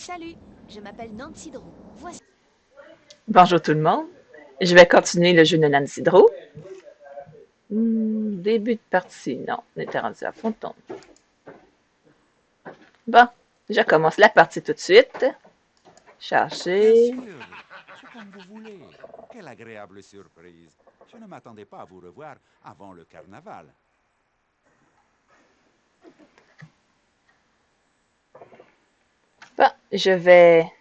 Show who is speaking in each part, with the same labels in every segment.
Speaker 1: Salut, je m'appelle Nancy Drew. Voici.
Speaker 2: Bonjour tout le monde. Je vais continuer le jeu de Nancy Drew. Début de partie. Non, on était rendu à fond de tombe. Bon, je commence la partie tout de suite.
Speaker 3: Bien
Speaker 2: Charger.
Speaker 3: sûr, c'est comme vous voulez. Quelle agréable surprise. Je ne m'attendais pas à vous revoir avant le carnaval.
Speaker 2: Bon, je vais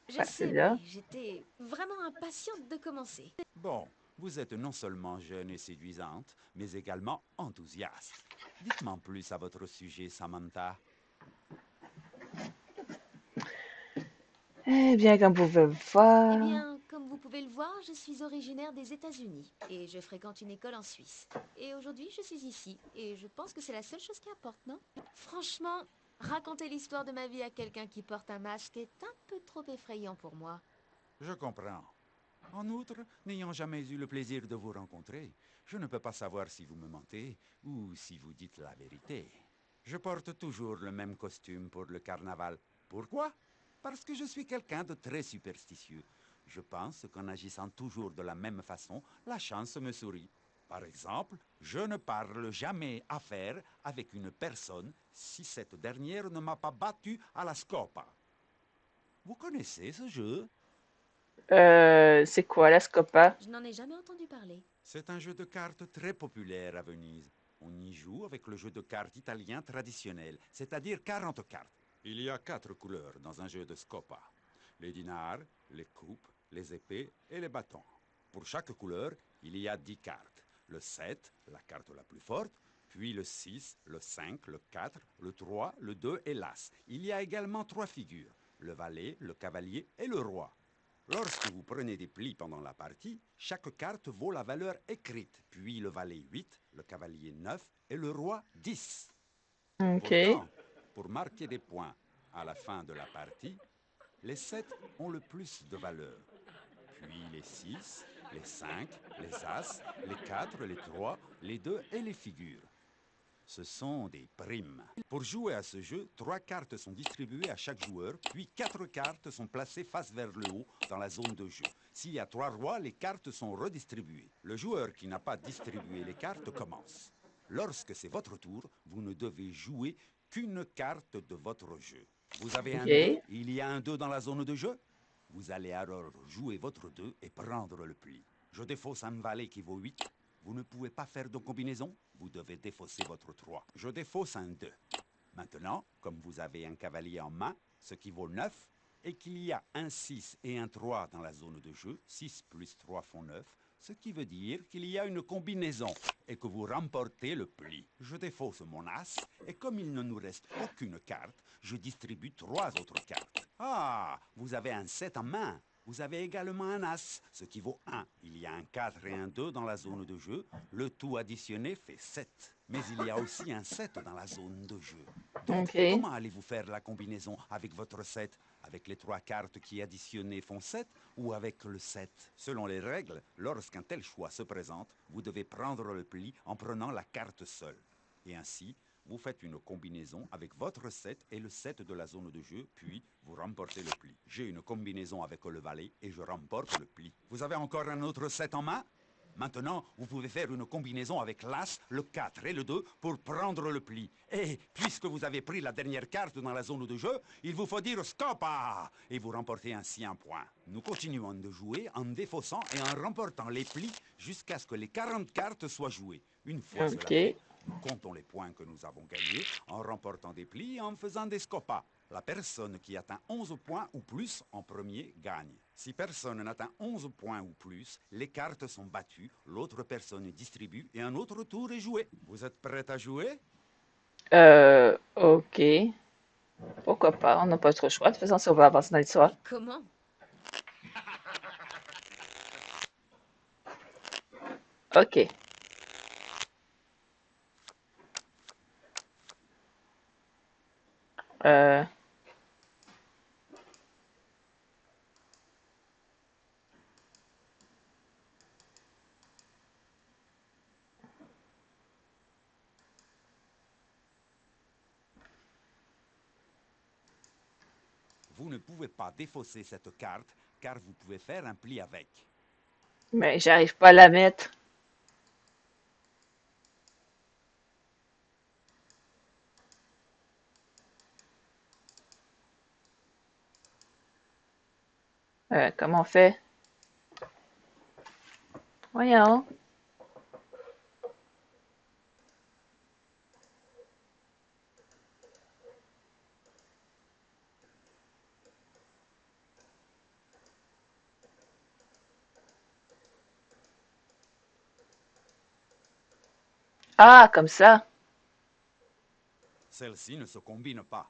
Speaker 1: Je
Speaker 2: passer
Speaker 1: sais,
Speaker 2: là.
Speaker 1: mais j'étais vraiment impatiente de commencer.
Speaker 3: Bon, vous êtes non seulement jeune et séduisante, mais également enthousiaste. Dites-moi en plus à votre sujet, Samantha.
Speaker 2: Eh bien, comme vous pouvez
Speaker 1: Eh
Speaker 2: voir.
Speaker 1: bien, comme vous pouvez le voir, je suis originaire des États-Unis et je fréquente une école en Suisse. Et aujourd'hui, je suis ici et je pense que c'est la seule chose qui importe, non? Franchement, raconter l'histoire de ma vie à quelqu'un qui porte un masque est un peu trop effrayant pour moi.
Speaker 3: Je comprends. En outre, n'ayant jamais eu le plaisir de vous rencontrer, je ne peux pas savoir si vous me mentez ou si vous dites la vérité. Je porte toujours le même costume pour le carnaval. Pourquoi? Parce que je suis quelqu'un de très superstitieux. Je pense qu'en agissant toujours de la même façon, la chance me sourit. Par exemple, je ne parle jamais affaire avec une personne si cette dernière ne m'a pas battu à la scopa. Vous connaissez ce jeu?
Speaker 2: C'est quoi la scopa?
Speaker 1: Je n'en ai jamais entendu parler.
Speaker 3: C'est un jeu de cartes très populaire à Venise. On y joue avec le jeu de cartes italien traditionnel, c'est-à-dire 40 cartes. Il y a 4 couleurs dans un jeu de scopa. Les dinars, les coupes, les épées et les bâtons. Pour chaque couleur, il y a 10 cartes. Le 7, la carte la plus forte, puis le 6, le 5, le 4, le 3, le 2 et l'as. Il y a également 3 figures, le valet, le cavalier et le roi. Lorsque vous prenez des plis pendant la partie, chaque carte vaut la valeur écrite, puis le valet 8, le cavalier 9 et le roi 10.
Speaker 2: OK.
Speaker 3: Pourtant, pour marquer des points à la fin de la partie, les 7 ont le plus de valeur, puis les 6, les 5, les as, les 4, les 3, les 2 et les figures. Ce sont des primes. Pour jouer à ce jeu, 3 cartes sont distribuées à chaque joueur, puis 4 cartes sont placées face vers le haut dans la zone de jeu. S'il y a 3 rois, les cartes sont redistribuées. Le joueur qui n'a pas distribué les cartes commence. Lorsque c'est votre tour, vous ne devez jouer qu'une carte de votre jeu. Vous avez un 2,
Speaker 2: OK.
Speaker 3: il y a un 2 dans la zone de jeu. Vous allez alors jouer votre 2 et prendre le pli. Je défausse un valet qui vaut 8. Vous ne pouvez pas faire de combinaison. Vous devez défausser votre 3. Je défausse un 2. Maintenant, comme vous avez un cavalier en main, ce qui vaut 9, et qu'il y a un 6 et un 3 dans la zone de jeu, 6 plus 3 font 9, ce qui veut dire qu'il y a une combinaison et que vous remportez le pli. Je défausse mon as, et comme il ne nous reste aucune carte, je distribue 3 autres cartes. Ah, vous avez un 7 en main. Vous avez également un as, ce qui vaut 1. Il y a un 4 et un 2 dans la zone de jeu. Le tout additionné fait 7. Mais il y a aussi un 7 dans la zone de jeu. Donc,
Speaker 2: OK.
Speaker 3: comment allez-vous faire la combinaison avec votre 7? Avec les 3 cartes qui additionnées font 7 ou avec le 7? Selon les règles, lorsqu'un tel choix se présente, vous devez prendre le pli en prenant la carte seule. Et ainsi, vous faites une combinaison avec votre 7 et le 7 de la zone de jeu, puis vous remportez le pli. J'ai une combinaison avec le valet et je remporte le pli. Vous avez encore un autre 7 en main? Maintenant, vous pouvez faire une combinaison avec l'As, le 4 et le 2 pour prendre le pli. Et puisque vous avez pris la dernière carte dans la zone de jeu, il vous faut dire Scopa et vous remportez ainsi un point. Nous continuons de jouer en défaussant et en remportant les plis jusqu'à ce que les 40 cartes soient jouées. Une fois cela
Speaker 2: OK.
Speaker 3: fait, nous comptons les points que nous avons gagnés en remportant des plis et en faisant des Scopas. La personne qui atteint 11 points ou plus en premier gagne. Si personne n'atteint 11 points ou plus, les cartes sont battues, l'autre personne distribue et un autre tour est joué. Vous êtes prête à jouer?
Speaker 2: OK. Pourquoi pas? On n'a pas trop le choix. De toute façon, si on va avancer dans l'histoire.
Speaker 1: Mais comment?
Speaker 2: OK. Euh,
Speaker 3: Vous ne pouvez pas défausser cette carte, car vous pouvez faire un pli avec.
Speaker 2: Mais j'arrive pas à la mettre. Comment on fait? Voyons. Ah, comme ça.
Speaker 3: Celle-ci ne se combine pas.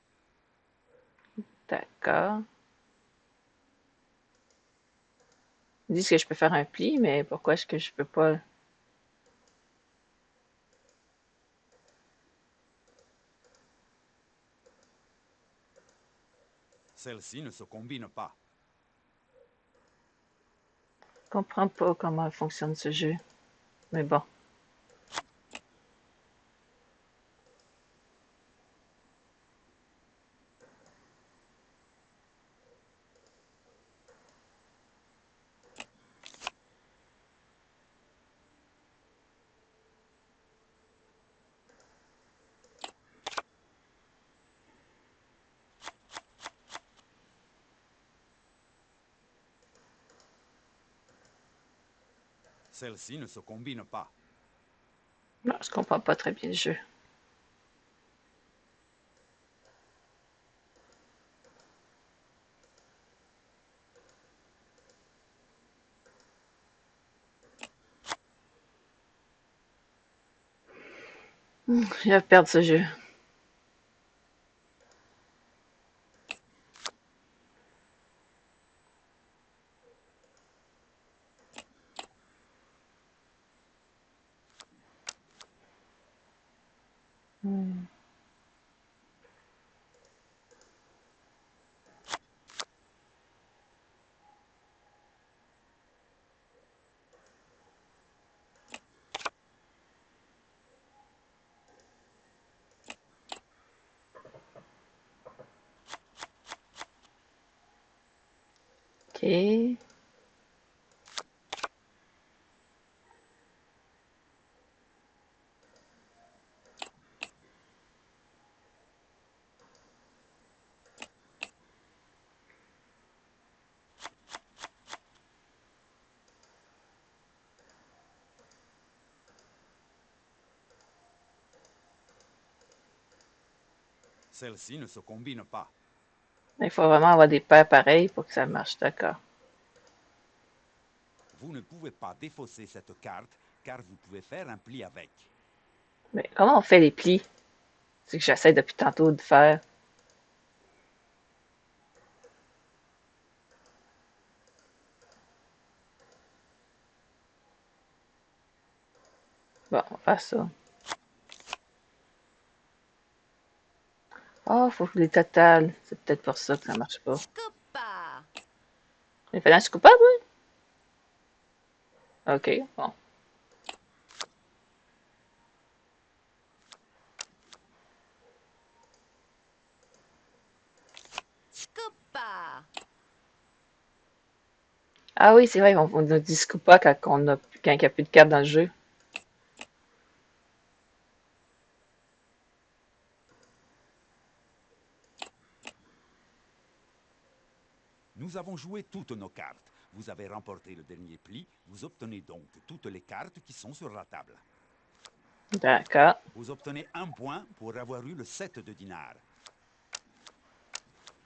Speaker 2: D'accord. Ils disent que je peux faire un pli, mais pourquoi est-ce que je peux pas?
Speaker 3: Celle-ci ne se combine pas.
Speaker 2: Je comprends pas comment fonctionne ce jeu. Mais bon.
Speaker 3: Celle-ci ne se combine pas.
Speaker 2: Non, je comprends pas très bien le jeu. Je vais perdre ce jeu. Hmm. Ok.
Speaker 3: Celle-ci ne se combine pas.
Speaker 2: Il faut vraiment avoir des paires pareilles pour que ça marche, d'accord.
Speaker 3: Vous ne pouvez pas défausser cette carte, car vous pouvez faire un pli avec.
Speaker 2: Mais comment on fait les plis? C'est que j'essaie depuis tantôt de faire. Bon, on va faire ça. Oh, faut que je les totale. C'est peut-être pour ça que ça marche pas.
Speaker 1: Scopa!
Speaker 2: Les finances, je suis coupable, oui? Ok, bon.
Speaker 1: Scopa!
Speaker 2: Ah oui, c'est vrai, on ne dit pas quand il n'y a plus de cartes dans le jeu.
Speaker 3: Nous avons joué toutes nos cartes. Vous avez remporté le dernier pli. Vous obtenez donc toutes les cartes qui sont sur la table.
Speaker 2: D'accord.
Speaker 3: Vous obtenez un point pour avoir eu le 7 de dinars.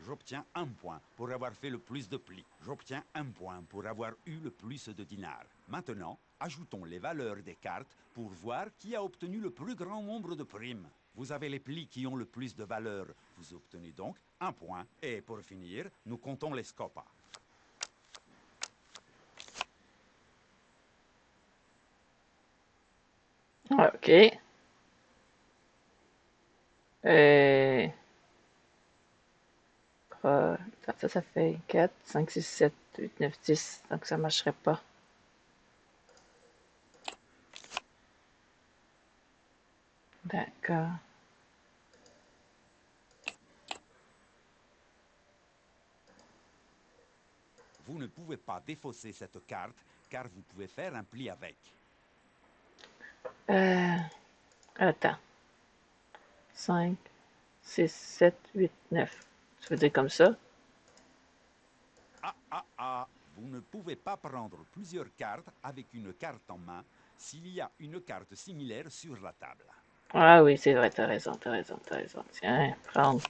Speaker 3: J'obtiens un point pour avoir fait le plus de plis. J'obtiens un point pour avoir eu le plus de dinars. Maintenant, ajoutons les valeurs des cartes pour voir qui a obtenu le plus grand nombre de primes. Vous avez les plis qui ont le plus de valeur. Vous obtenez donc un point. Et pour finir, nous comptons les scopas.
Speaker 2: Ok. Euh, ça fait 4, 5, 6, 7, 8, 9, 10. Donc ça marcherait pas. D'accord.
Speaker 3: Vous ne pouvez pas défausser cette carte, car vous pouvez faire un pli avec.
Speaker 2: Attends. 5, 6, 7, 8, 9. Tu veux dire comme ça?
Speaker 3: Ah, ah, ah! Vous ne pouvez pas prendre plusieurs cartes avec une carte en main s'il y a une carte similaire sur la table.
Speaker 2: Ah oui, c'est vrai, t'as raison, t'as raison, t'as raison. Tiens, prendre.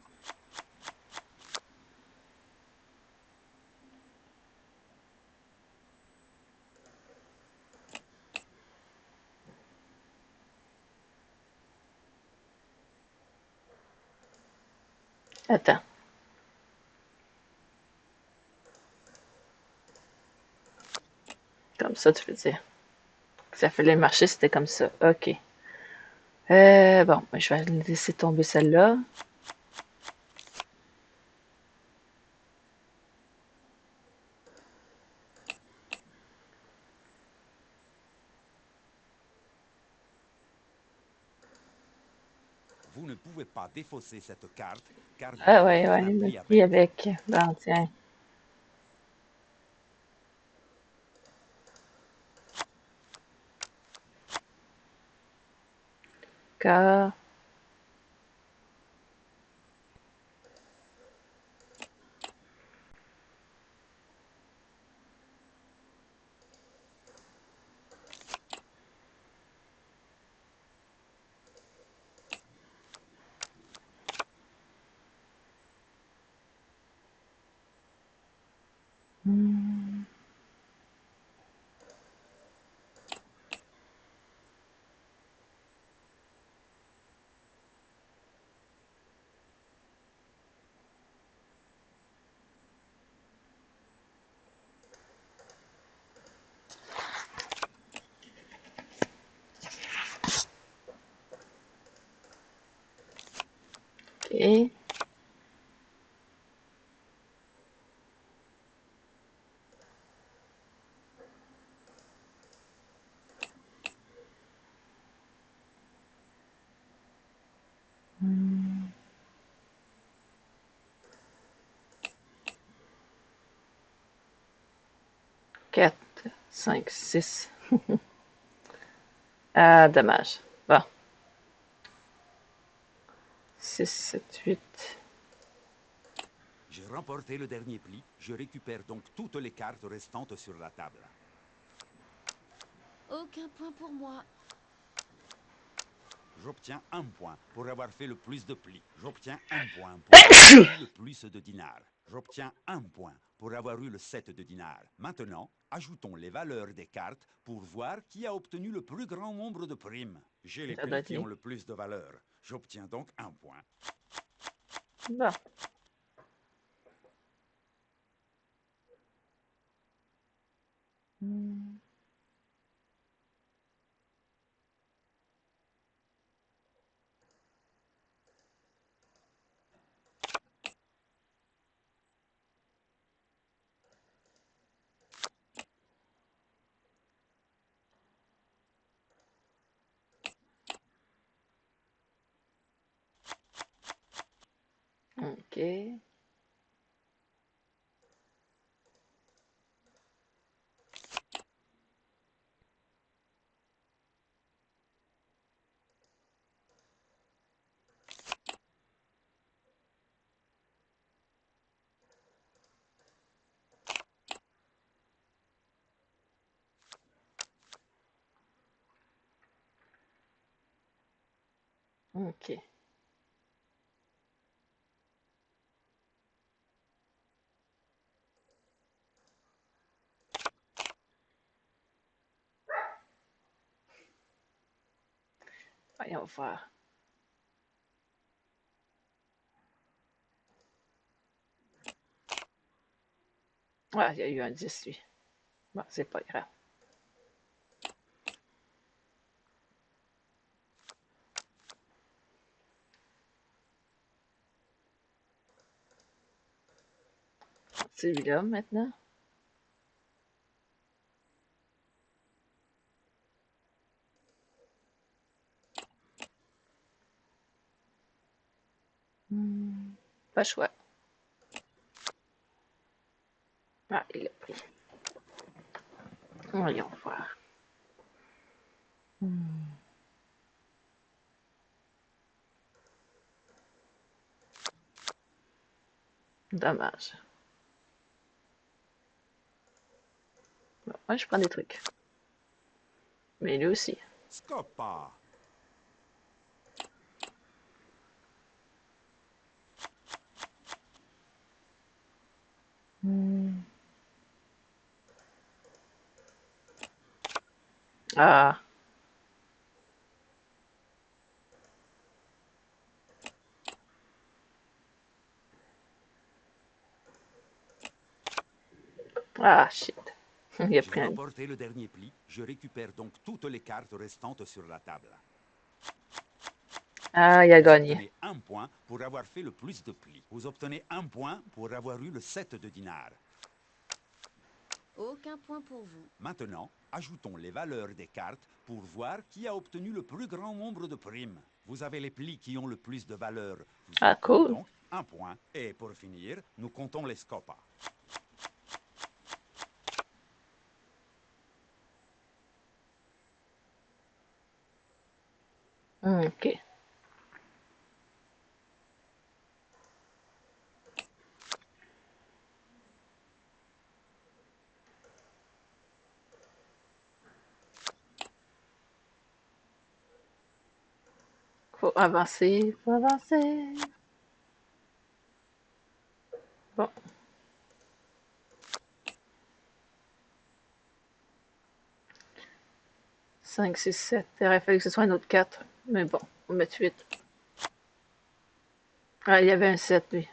Speaker 2: Attends. Comme ça, tu veux dire. Ça fallait marcher, c'était comme ça. OK. Bon, ben, je vais laisser tomber celle-là.
Speaker 3: Vous ne pouvez pas défausser cette carte, car vous
Speaker 2: Ah
Speaker 3: pouvez
Speaker 2: ouais,
Speaker 3: faire
Speaker 2: ouais,
Speaker 3: un
Speaker 2: le
Speaker 3: pli
Speaker 2: pli
Speaker 3: avec.
Speaker 2: avec. Bon, tiens. K. Hmm, 4. 4, 5, 6. Ah, dommage. Bon. 6, 7, 8.
Speaker 3: J'ai remporté le dernier pli, je récupère donc toutes les cartes restantes sur la table.
Speaker 1: Aucun point pour moi.
Speaker 3: J'obtiens un point pour avoir fait le plus de plis. J'obtiens un point pour avoir eu le plus de dinars. J'obtiens un point pour avoir eu le 7 de dinars. Maintenant, ajoutons les valeurs des cartes pour voir qui a obtenu le plus grand nombre de primes. J'ai les
Speaker 2: Ça doit
Speaker 3: plis
Speaker 2: être
Speaker 3: qui ont
Speaker 2: lui.
Speaker 3: le plus de valeur. J'obtiens donc un point.
Speaker 2: Bon. Hmm, OK. OK. Voyons voir. Ah, il y a eu un 10, lui. Bon, c'est pas grave. Celui-là, maintenant. Hmm, pas le choix. Ah, il l'a pris. Voyons voir. Dommage. Bon, moi, je prends des trucs. Mais lui aussi.
Speaker 3: Scopa.
Speaker 2: Ah, ah, shit. Il a
Speaker 3: J'ai
Speaker 2: pris un.
Speaker 3: remporté le dernier pli. Je récupère donc toutes les cartes restantes sur la table.
Speaker 2: Ah, il a
Speaker 3: Vous
Speaker 2: gagné.
Speaker 3: obtenez un point pour avoir fait le plus de plis. Vous obtenez un point pour avoir eu le 7 de dinars.
Speaker 1: Aucun point pour vous.
Speaker 3: Maintenant, ajoutons les valeurs des cartes pour voir qui a obtenu le plus grand nombre de primes. Vous avez les plis qui ont le plus de valeur. Vous
Speaker 2: Ah,
Speaker 3: obtenez
Speaker 2: cool.
Speaker 3: donc un point. Et pour finir, nous comptons les scopas.
Speaker 2: Ok. Faut avancer, faut avancer. Bon. 5, 6, 7. Il aurait fallu que ce soit un autre 4. Mais bon, on va mettre 8. Ah, il y avait un 7, lui.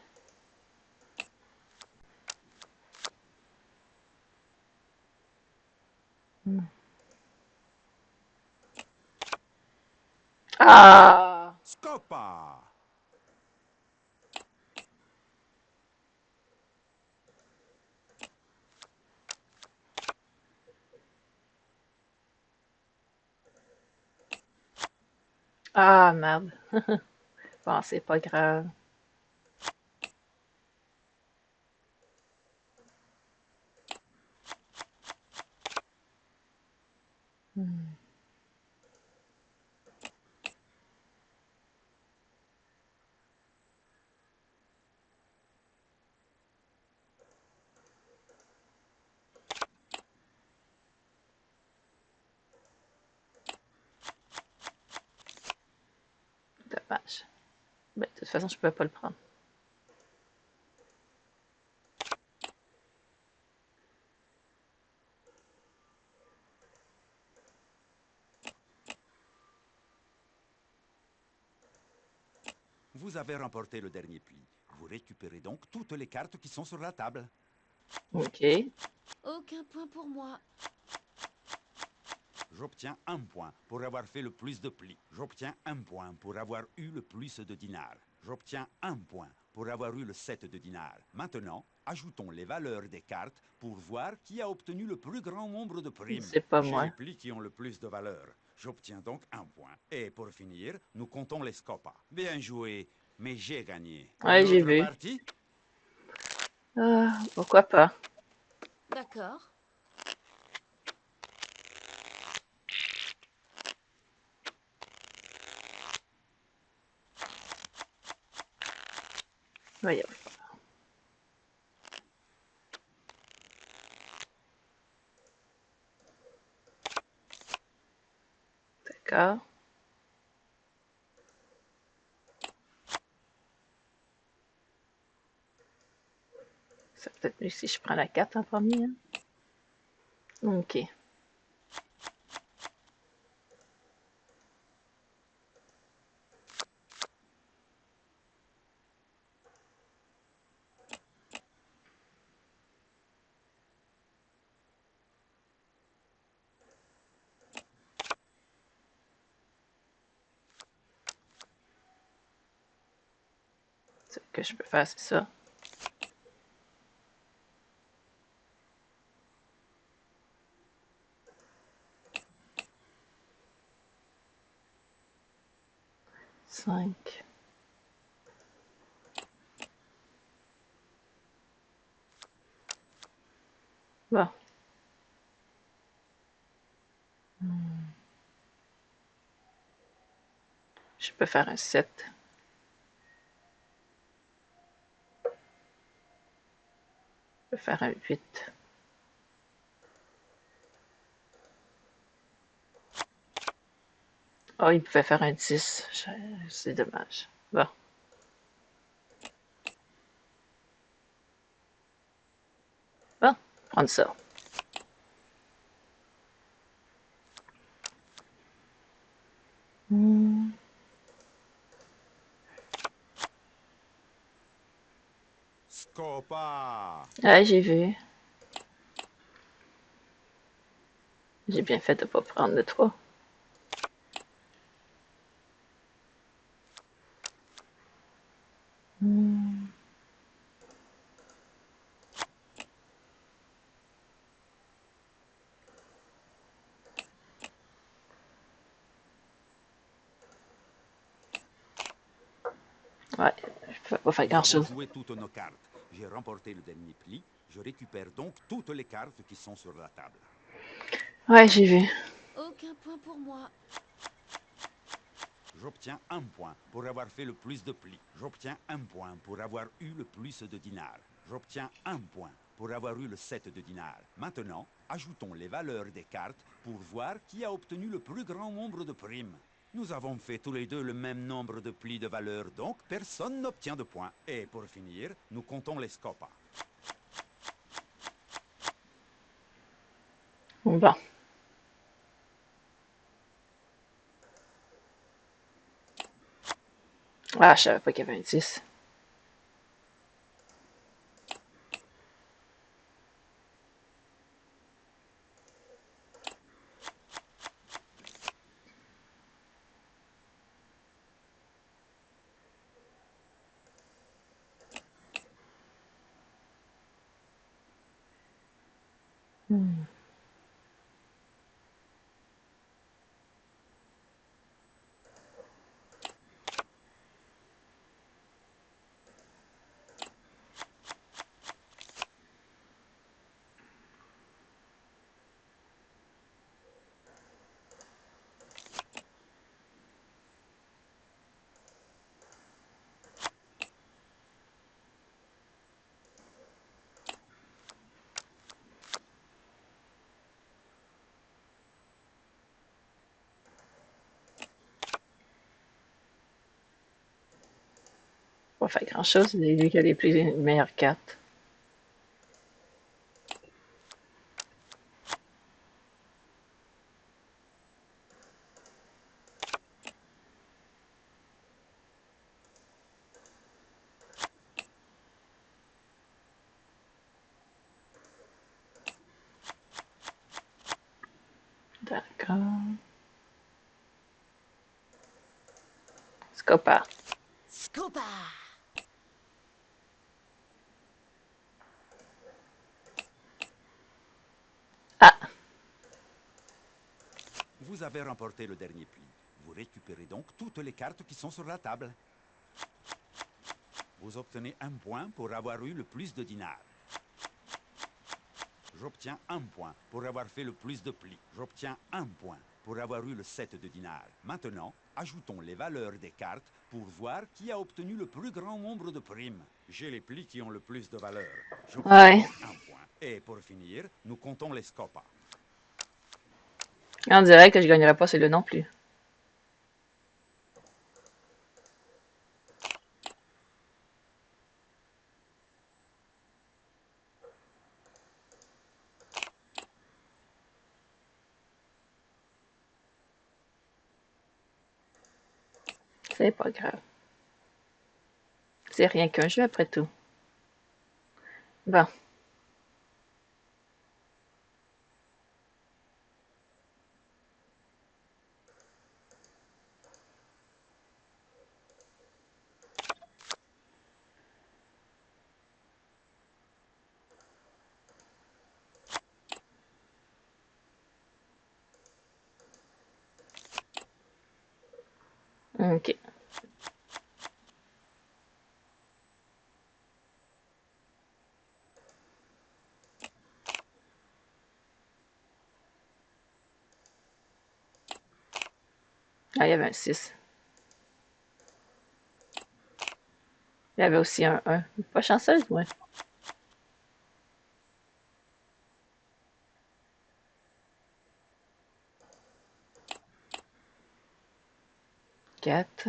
Speaker 2: Ah!
Speaker 3: Scopa!
Speaker 2: Ah, merde. Bon, c'est pas grave. Dommage. Ben, de toute façon, je peux pas le prendre.
Speaker 3: Vous avez remporté le dernier pli. Vous récupérez donc toutes les cartes qui sont sur la table.
Speaker 2: Ok.
Speaker 1: Aucun point pour moi.
Speaker 3: J'obtiens un point pour avoir fait le plus de plis. J'obtiens un point pour avoir eu le plus de dinars. J'obtiens un point pour avoir eu le 7 de dinars. Maintenant, ajoutons les valeurs des cartes pour voir qui a obtenu le plus grand nombre de primes.
Speaker 2: C'est pas
Speaker 3: J'ai
Speaker 2: moi.
Speaker 3: les plis qui ont le plus de valeur. J'obtiens donc un point. Et pour finir, nous comptons les scopas. Bien joué, mais j'ai gagné.
Speaker 2: Ouais,
Speaker 3: Une
Speaker 2: j'ai
Speaker 3: autre
Speaker 2: vu.
Speaker 3: partie?
Speaker 2: Ah, pourquoi pas?
Speaker 1: D'accord.
Speaker 2: Voyons. D'accord. C'est peut-être mieux si je prends la 4 en premier. Hein? Ok. Ce que je peux faire, c'est ça. Cinq. Je peux faire un 7. Je peux faire un 8. Oh, il pouvait faire un 10. C'est dommage. Bon. Bon, prendre ça.
Speaker 3: Scopa!
Speaker 2: Ouais, j'ai vu. J'ai bien fait de ne pas prendre le 3. Ouais, je peux pas faire
Speaker 3: Nous avons
Speaker 2: grand-chose.
Speaker 3: joué toutes nos cartes. J'ai remporté le dernier pli. Je récupère donc toutes les cartes qui sont sur la table.
Speaker 2: Ouais, j'ai vu.
Speaker 1: Aucun point pour moi.
Speaker 3: J'obtiens un point pour avoir fait le plus de plis. J'obtiens un point pour avoir eu le plus de dinars. J'obtiens un point pour avoir eu le 7 de dinars. Maintenant, ajoutons les valeurs des cartes pour voir qui a obtenu le plus grand nombre de primes. Nous avons fait tous les deux le même nombre de plis de valeurs, donc personne n'obtient de points. Et pour finir, nous comptons les scopas.
Speaker 2: Bon. Ah, je savais pas qu'il y avait un 10. Pas faire grand-chose. C'est lui qui a les plus meilleures cartes. D'accord. Scopa.
Speaker 1: Scopa!
Speaker 2: Ah,
Speaker 3: Vous avez remporté le dernier pli. Vous récupérez donc toutes les cartes qui sont sur la table. Vous obtenez un point pour avoir eu le plus de dinars. J'obtiens un point pour avoir fait le plus de plis. J'obtiens un point pour avoir eu le 7 de dinars. Maintenant, ajoutons les valeurs des cartes pour voir qui a obtenu le plus grand nombre de primes. J'ai les plis qui ont le plus de valeur. J'obtiens
Speaker 2: ouais.
Speaker 3: donc un point. Et pour finir, nous comptons les scopas.
Speaker 2: On dirait que je gagnerais pas celui-là non plus. C'est pas grave. C'est rien qu'un jeu après tout. Bon. OK. Ah, il y avait un 6. Il y avait aussi un 1. Pas chanceuse, moi. Quatre.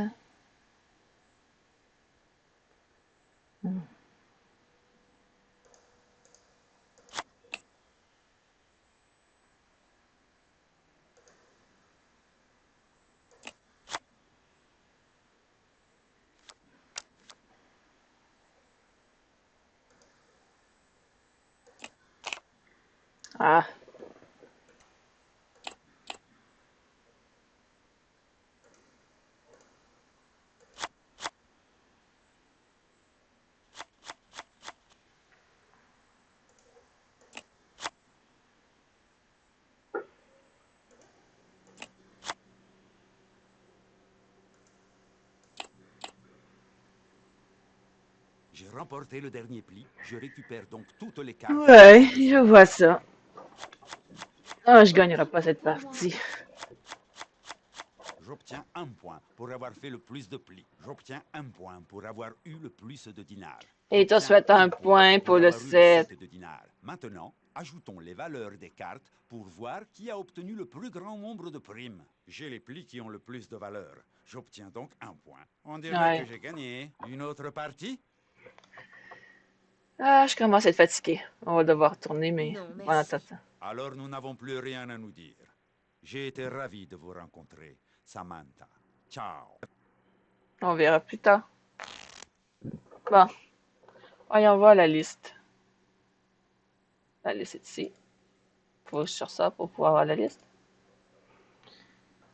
Speaker 2: Ah,
Speaker 3: J'ai remporté le dernier pli. Je récupère donc toutes les cartes.
Speaker 2: ouais, je vois ça. Ah, je gagnerai pas cette partie.
Speaker 3: J'obtiens un point pour avoir fait le plus de plis. J'obtiens un point pour avoir eu le plus de dinars.
Speaker 2: Et toi,
Speaker 3: J'obtiens
Speaker 2: souhaite un point pour le
Speaker 3: avoir eu
Speaker 2: 7.
Speaker 3: de dinars. Maintenant, ajoutons les valeurs des cartes pour voir qui a obtenu le plus grand nombre de primes. J'ai les plis qui ont le plus de valeur. J'obtiens donc un point. On dirait
Speaker 2: Ouais.
Speaker 3: que j'ai gagné. Une autre partie?
Speaker 2: Ah, je commence à être fatiguée. On va devoir tourner, mais
Speaker 1: Non,
Speaker 2: bon,
Speaker 1: merci.
Speaker 2: attends.
Speaker 3: Alors nous n'avons plus rien à nous dire. J'ai été ravi de vous rencontrer, Samantha. Ciao.
Speaker 2: On verra plus tard. Bon, voyons voir la liste. La liste est ici. Faut que je sur ça pour pouvoir voir la liste.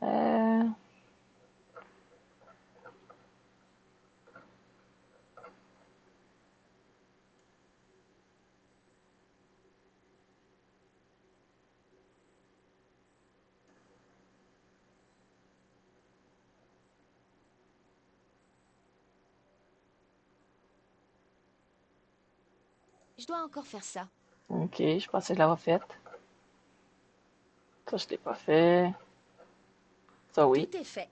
Speaker 2: Euh...
Speaker 1: Je dois encore faire ça.
Speaker 2: Ok, je pensais que je l'avais faite. Ça, je l'ai pas fait. Ça, oui.
Speaker 1: Tout est fait.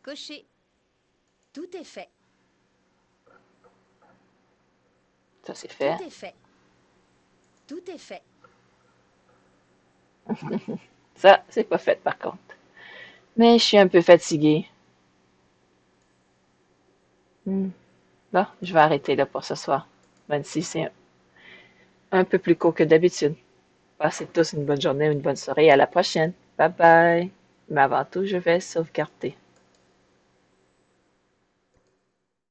Speaker 1: Coché. Tout est fait.
Speaker 2: Ça, c'est fait.
Speaker 1: Tout est fait. Tout est fait.
Speaker 2: Ça, c'est pas fait, par contre. Mais je suis un peu fatiguée. Bon, je vais arrêter là pour ce soir. Même si c'est un peu plus court que d'habitude. Passez tous une bonne journée ou une bonne soirée. À la prochaine. Bye bye. Mais avant tout, je vais sauvegarder.